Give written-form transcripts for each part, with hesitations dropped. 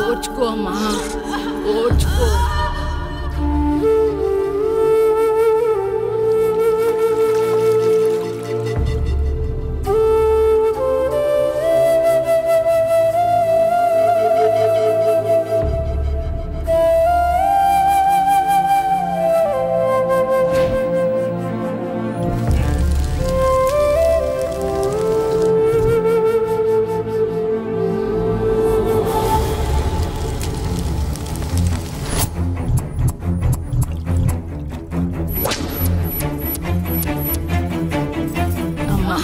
ఓర్చుకో అమ్మా, ఓర్చుకో.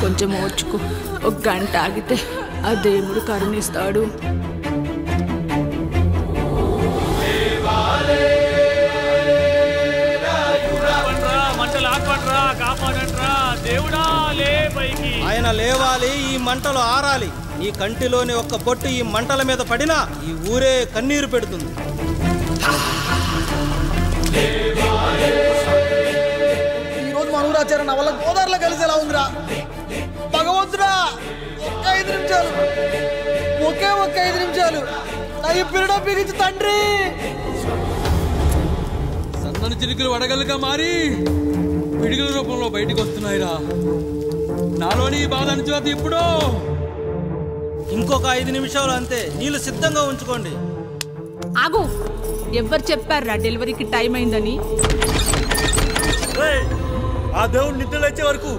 కొంచెం ఓర్చుకో, ఒక గంట ఆగితే ఆ దేవుడు కరుణిస్తాడు. ఆయన లేవాలి, ఈ మంటలు ఆరాలి. ఈ కంటిలోని ఒక్క బొట్టు ఈ మంటల మీద పడినా ఈ ఊరే కన్నీరు పెడుతుంది. ఈరోజు మన ఊరాచారం నా వల్ల గోదావరిలో కలిసేలా ఉందిరా. భగవంతుడా, ఒక్క 5 నిమిషాలు, ఒక్క 5 నిమిషాలు నా ఈ పిల్లడం బిగించి తండ్రి. సన్నని చిరుకులు వడగలుగా మారి పిడుగుల రూపంలో బయటకు వస్తున్నాయిరా. నాలోని బాధ అనిచేది ఇప్పుడు. ఇంకొక 5 నిమిషాలు అంతే, నీళ్ళు సిద్ధంగా ఉంచుకోండి. ఆగు, ఎవరు చెప్పారా డెలివరీకి టైం అయిందని? ఆ దేవుడు నిద్ర లేచే వరకు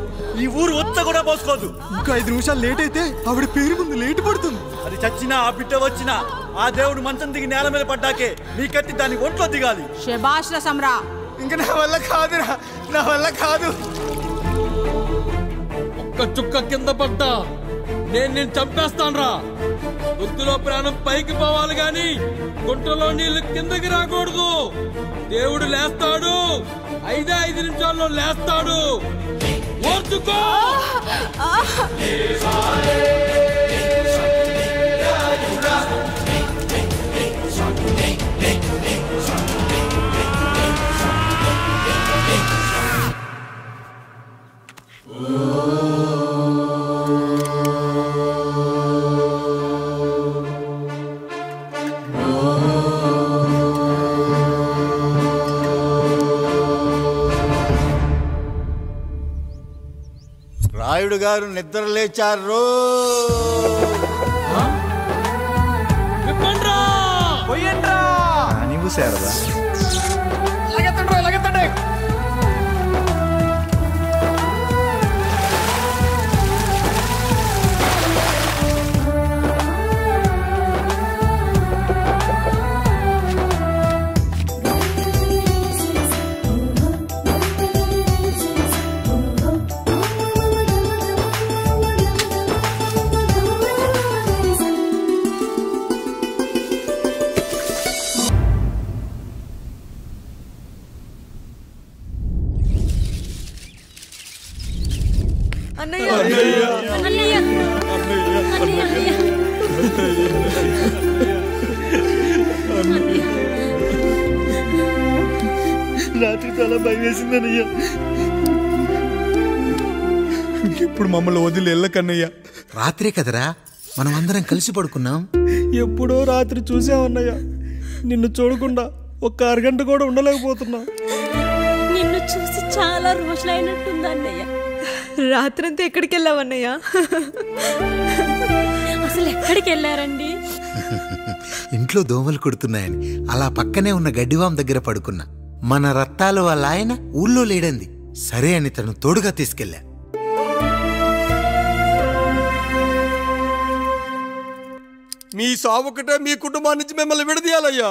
ఈ ఊరు ఒత్త కూడా పోసుకోదు. ఇంకా 5 నిమిషాలు లేట్ అయితే ఆవిడ పేరు ముందు లేట్ పడుతుంది. అది చచ్చినా ఆ బిడ్డ వచ్చినా ఆ దేవుడు మంచం దిగి నేల మీద పడ్డాకే నీ కత్తి దాని ఒంట్లో దిగాలి. శభాష్ రా సమ్రా. ఇంకా నా వల్ల కాదురా, నా వల్ల కాదు. ఒక్క చుక్క కింద పడ్డా నేను చంపేస్తాను రా. గొంతులో ప్రాణం పైకి పోవాలి గాని గుంటలో నీళ్లు కిందకి రాకూడదు. దేవుడు లేస్తాడు, 5 నిమిషాల్లో లేస్తాడు. ఓర్చుకో. రాయుడు గారు నిద్ర లేచారు. నీవు శారదా రాత్రి చాలా భయం వేసిందన్నయ్యా. ఇప్పుడు మమ్మల్ని వదిలి వెళ్ళకన్నయ్యా. రాత్రే కదరా మనం అందరం కలిసి పడుకున్నాం. ఎప్పుడో రాత్రి చూసామన్నయ్య, నిన్ను చూడకుండా ఒక్క అరగంట కూడా ఉండలేకపోతున్నా. నిన్ను చూసి చాలా రోజులైనట్టుంది అన్నయ్య. రాత్రంతా ఎక్కడికి వెళ్ళావన్నయ్య? అసలు ఎక్కడికి వెళ్ళారండి? ఇంట్లో దోమలు కుడుతున్నాయని అలా పక్కనే ఉన్న గడ్డివాం దగ్గర పడుకున్నా. మన రత్తాలు వాళ్ళ ఆయన ఊళ్ళో లేడంది. సరే అని తను తోడుగా తీసుకెళ్ళా. మీ సావుకటే మీ కుటుంబాన్ని నుంచి మిమ్మల్ని విడదీయాలయ్యా.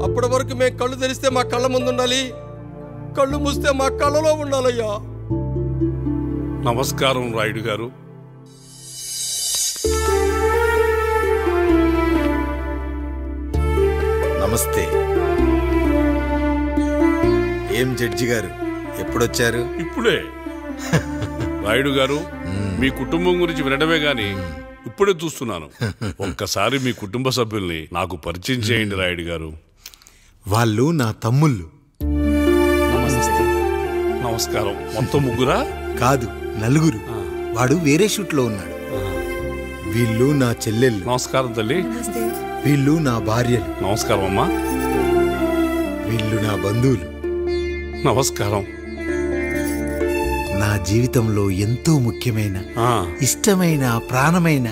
అప్పటి వరకు మేము కళ్ళు తెరిస్తే మా కళ్ళ ముందు ఉండాలి, కళ్ళు మూస్తే మా కళ్ళలో ఉండాలయ్యా. నమస్కారం రాయుడు గారు. నమస్తే. ఏం జడ్జి గారు ఎప్పుడొచ్చారు? ఇప్పుడే. రాయుడు గారు, మీ కుటుంబం గురించి వినడమే గాని ఇప్పుడే చూస్తున్నాను. ఒక్కసారి మీ కుటుంబ సభ్యుల్ని నాకు పరిచయం చేయండి రాయుడు గారు. వాళ్ళు నా తమ్ముళ్ళు. నమస్కారం. మొత్తం ముగ్గురా? కాదు, నలుగురు. వాడు వేరే షూట్లో ఉన్నాడు. వీళ్ళు నా చెల్లెళ్ళు. నమస్కారం తల్లి. వీళ్ళు నా భార్యలు. నమస్కారం అమ్మా. వీళ్ళు నా బంధువులు. నమస్కారం. నా జీవితంలో ఎంతో ముఖ్యమైన, ఇష్టమైన, ప్రాణమైన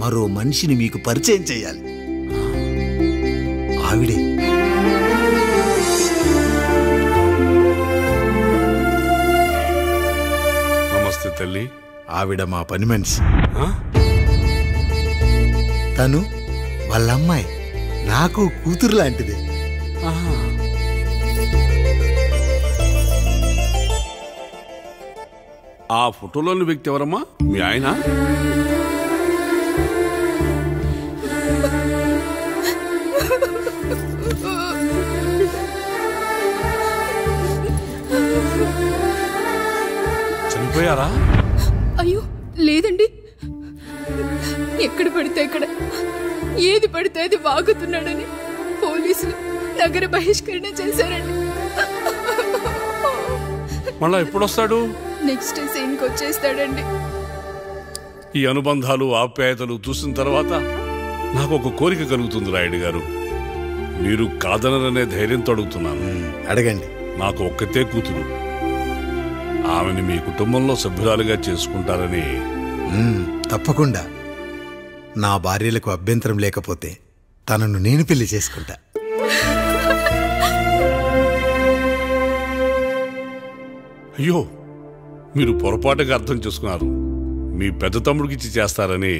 మరో మనిషిని మీకు పరిచయం చేయాలి. ఆవిడే నమస్తే తల్లి. ఆవిడ మా పని మనిషి. తను వాళ్ళ అమ్మాయి. నాకు కూతురు లాంటిది. ఆ ఫోటోలోని వ్యక్తి ఎవరమ్మా? మీ ఆయన? చనిపోయారా? అయ్యో లేదండి, ఎక్కడ పడితే అక్కడ ఏది పడితే అది వాగుతున్నాడని పోలీసులు నగర బహిష్కరణ చేశారండి. మళ్ళా ఎప్పుడొస్తాడు? నెక్స్ట్ సీన్కి వచ్చేస్తాడండి. ఈ అనుబంధాలు, ఆప్యాయతలు చూసిన తర్వాత నాకు ఒక కోరిక కలుగుతుంది రాయుడు గారు. మీరు కాదనరనే ధైర్యంతో అడుగుతున్నాను. అడగండి. నాకు ఒక్కతే కూతురు. ఆమెని మీ కుటుంబంలో సభ్యురాలుగా చేసుకుంటారని. తప్పకుండా. నా భార్యలకు అభ్యంతరం లేకపోతే తనను నేను పెళ్లి చేసుకుంటా. అయ్యో, మీరు పొరపాటుగా అర్థం చేసుకున్నారు. మీ పెద్ద తమ్ముడికి ఇచ్చి చేస్తారని.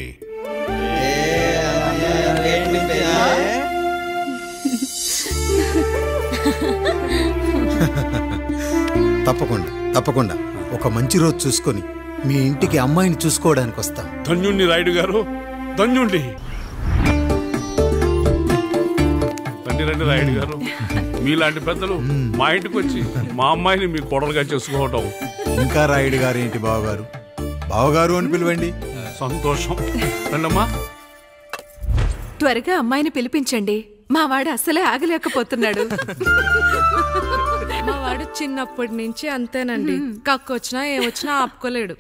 తప్పకుండా తప్పకుండా ఒక మంచి రోజు చూసుకొని మీ ఇంటికి అమ్మాయిని చూసుకోవడానికి వస్తాం. ధన్యుణ్ణి రాయుడు గారు, ధన్యుణ్ణి. రండి రండి రాయుడు గారు. మీలాంటి పెద్దలు మా ఇంటికి వచ్చి మా అమ్మాయిని మీ కోడలుగా చేసుకోవటం. ఇంకా రాయుడు గారు ఏంటి బావగారు? బావగారు అని పిలవండి. సంతోషం. రండమ్మా. త్వరగా అమ్మాయిని పిలిపించండి. మా వాడు అసలే ఆగలేకపోతున్నాడు. మా వాడు చిన్నప్పటి నుంచి అంతేనండి. కక్కొచ్చినా ఏమొచ్చినా ఆపుకోలేడు.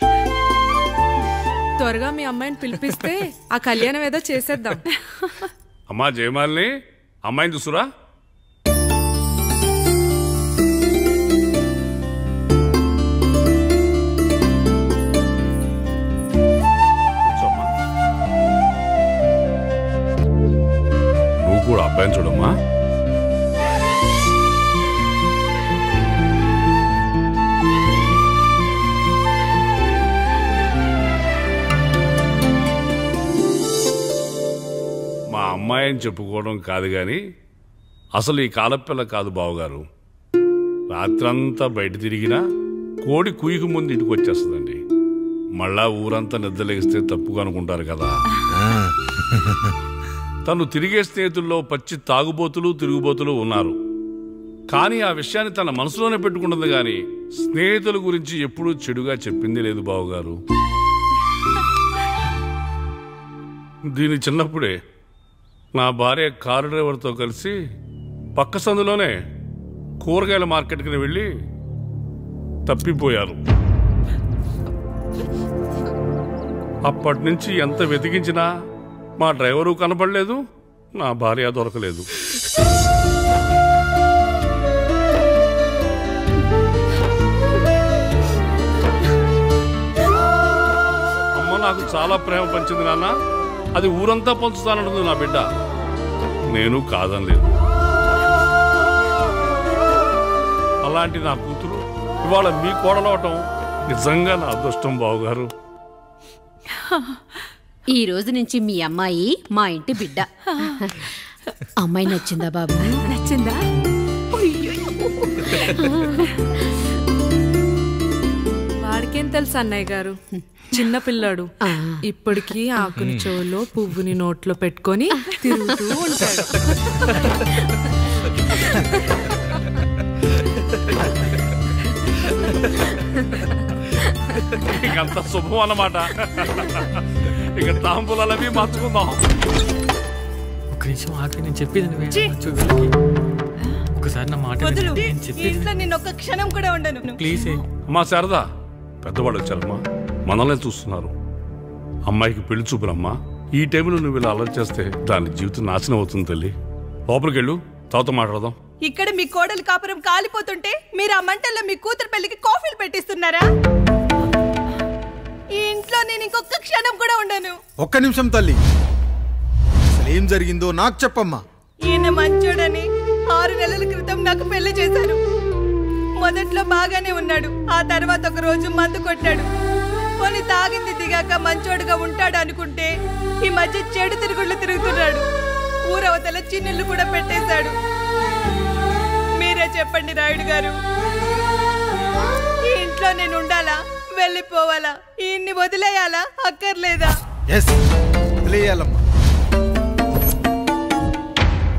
త్వరగా మీ అమ్మాయిని పిలిపిస్తే ఆ కళ్యాణం ఏదో చేసేద్దాం. అమ్మా జయమాలిని, అమ్మాయిని చూసురా. నువ్వు కూడా అబ్బాయిని చూడమ్మా. మా అమ్మాయి అని చెప్పుకోవడం కాదు గాని అసలు ఈ కాలపిల్ల కాదు బావగారు. రాత్రంతా బయట తిరిగినా కోడి కుయ్యకు ముందు ఇంటికి వచ్చేస్తుందండి. మళ్ళా ఊరంతా నిద్రలేగిస్తే తప్పుగా అనుకుంటారు కదా. తను తిరిగే స్నేహితుల్లో పచ్చి తాగుబోతులు, తిరుగుబోతులు ఉన్నారు. కానీ ఆ విషయాన్ని తన మనసులోనే పెట్టుకుంటుంది గాని స్నేహితుల గురించి ఎప్పుడూ చెడుగా చెప్పింది లేదు బావగారు. దీని చిన్నప్పుడే నా భార్య కారు డ్రైవర్తో కలిసి పక్క సందులోనే కూరగాయల మార్కెట్కి వెళ్ళి తప్పిపోయారు. అప్పటి నుంచి ఎంత వెతికించినా మా డ్రైవరు కనపడలేదు, నా భార్య దొరకలేదు. అమ్మ నాకు చాలా ప్రేమ పంచింది నాన్న. అది ఊరంతా పంచుతానంటుంది నా బిడ్డ. నేను కాదనలేదు. అలాంటి నా కూతురు ఇవాళ మీ కోడలవటం నిజంగా నా అదృష్టం బావగారు. ఈ రోజు నుంచి మీ అమ్మాయి మా ఇంటి బిడ్డ. అమ్మాయి నచ్చిందా బాబు? నచ్చిందా? వాడికేం తెలుసు అన్నయ్య గారు, చిన్న పిల్లాడు. ఇప్పటికీ ఆకుని చెవులో పువ్వుని నోట్లో పెట్టుకొని తిరుగుతూ ఉంటాడు. ఇంకంత శుభం అన్నమాట. ఇక తాంబూలవి మార్చుకుందాం. ఒక నిమిషం ఆగి, నేను చెప్పేది ఒకసారి నా మాట నేను ఒక్క క్షణం కూడా ఉండను. ప్లీజ్. అమ్మా శారదా, పెద్దవాళ్ళు వచ్చారమ్మా, మనల్ని చూస్తున్నారు. అమ్మాయికి పెళ్లి చూపులమ్మా, ఈ టైంలో నువ్వు ఇలా అలర్ట్ చేస్తే దాని జీవితం నాశనం అవుతుంది తల్లి. లోపలికి వెళ్ళు, తర్వాత మాట్లాడదాం. ఇక్కడ మీ కోడలు కాపురం కాలిపోతుంటే మీరు ఆ మంటల్లో మీ కూతురు పెళ్లికి కాఫీలు పెట్టిస్తున్నారా? ఈ ఇంట్లో నేను ఇంకొక క్షణం కూడా ఉండను. ఒక్క నిమిషం తల్లి, అసలు ఏం జరిగిందో నాకు చెప్పమ్మా. ఈయన మంచోడని 6 నెలల క్రితం నాకు పెళ్లి చేశారు. మొదట్లో బాగానే ఉన్నాడు, ఆ తర్వాత ఒక రోజు మందు కొట్టాడు. కొన్ని తాగింది దిగాక మంచోడుగా ఉంటాడు అనుకుంటే ఈ మధ్య చెడు తిరుగుళ్ళు తిరుగుతున్నాడు. ఊరవతల చిన్నుళ్ళు కూడా పెట్టేశాడు. మీరే చెప్పండి రాయుడు గారు, ఈ ఇంట్లో నేను ఉండాలా, వెళ్ళిపోవాలా, ఈయన్ని వదిలేయాలా, అక్కర్లేదా? వదిలేయాలమ్మా.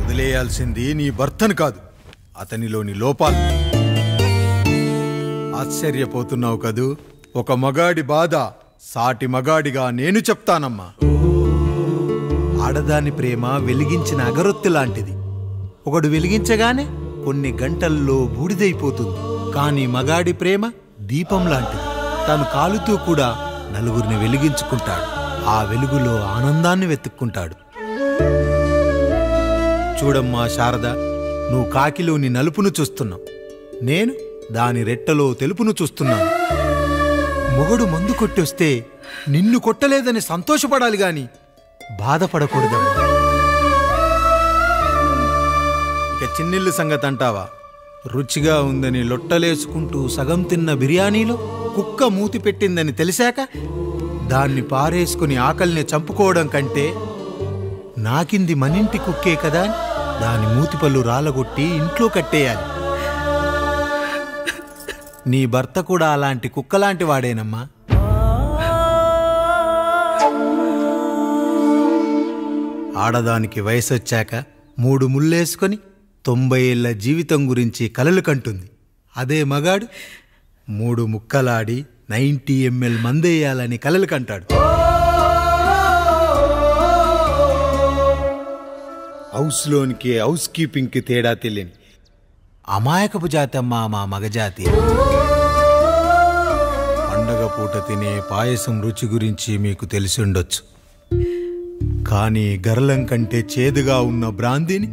వదిలేయాల్సింది నీ భర్తను కాదు, అతనిలోని లోపాలు. ఆశ్చర్యపోతున్నావు కదూ? ఒక మగాడి బాధ సాటి మగాడిగా నేను చెప్తానమ్మా. ఆడదాని ప్రేమ వెలిగించిన అగరొత్తి లాంటిది. ఒకడు వెలిగించగానే కొన్ని గంటల్లో బూడిదైపోతుంది. కానీ మగాడి ప్రేమ దీపం లాంటిది. తను కాలుతూ కూడా నలుగురిని వెలిగించుకుంటాడు. ఆ వెలుగులో ఆనందాన్ని వెతుక్కుంటాడు. చూడమ్మా శారద, నువ్వు కాకిలోని నలుపును చూస్తున్నావు, నేను దాని రెట్టలో తెలుపును చూస్తున్నాను. మొగడు మందు కొట్టొస్తే నిన్ను కొట్టలేదని సంతోషపడాలి గాని బాధపడకూడదమ్మా. ఇక చిన్నిల్లు సంగతి అంటావా? రుచిగా ఉందని లొట్టలేసుకుంటూ సగం తిన్న బిర్యానీలో కుక్క మూతి పెట్టిందని తెలిసాక దాన్ని పారేసుకుని ఆకలిని చంపుకోవడం కంటే నాకింది మనింటి కుక్కే కదా దాని మూతిపళ్ళు రాలగొట్టి ఇంట్లో కట్టేయాలి. నీ భర్త కూడా అలాంటి కుక్కలాంటి వాడేనమ్మా. ఆడదానికి వయసొచ్చాక 3 ముళ్ళేసుకొని 90 ఏళ్ల జీవితం గురించి కలలు కంటుంది. అదే మగాడు 3 ముక్కలాడి 90 ml మందేయాలని కలలు కంటాడు. హౌస్లోనికి హౌస్ కీపింగ్కి తేడా తెలియని అమాయకపు జాతమ్మా మా మగజాతి. పండగ పూట తినే పాయసం రుచి గురించి మీకు తెలిసి ఉండొచ్చు. కానీ గరళం కంటే చేదుగా ఉన్న బ్రాందీని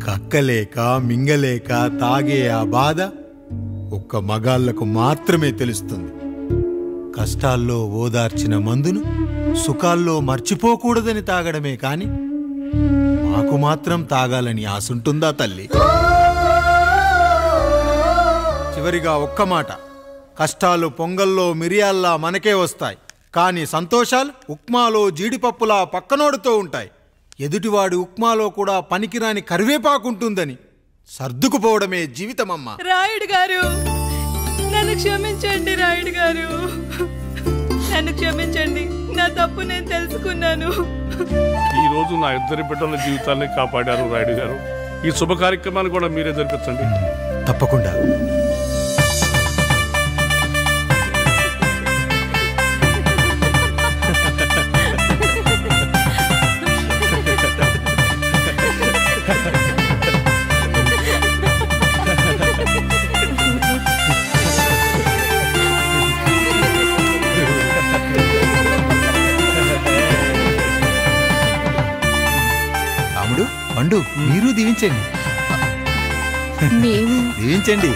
కక్కలేక మింగలేక తాగే ఆ బాధ ఒక్క మగాళ్లకు మాత్రమే తెలుస్తుంది. కష్టాల్లో ఓదార్చిన మందును సుఖాల్లో మర్చిపోకూడదని తాగడమే కాని మాకు మాత్రం తాగాలని ఆశుంటుందా తల్లి? చివరిగా ఒక్క మాట, కష్టాలు పొంగల్లో మిరియాల్లా మనకే వస్తాయి, కానీ సంతోషాలు ఉప్మాలో జీడిపప్పులా పక్కనోడుతో ఉంటాయి. ఎదుటివాడి ఉప్మాలో కూడా పనికిరాని కరివేపాకుంటుందని సర్దుకుపోవడమే జీవితమమ్మా. రాయుడు గారు, నన్ను క్షమించండి. రాయుడు గారు, నన్ను క్షమించండి. నా తప్పు నేను తెలుసుకున్నాను. ఈ రోజు నా 2 బిడ్డల జీవితాన్ని కాపాడారు రాయుడు గారు. ఈ శుభ కార్యక్రమాన్ని కూడా మీరే జరిపించండి. తప్పకుండా. రాముడు, పండు, మీరు దీవించండి. మేము దీవించండి.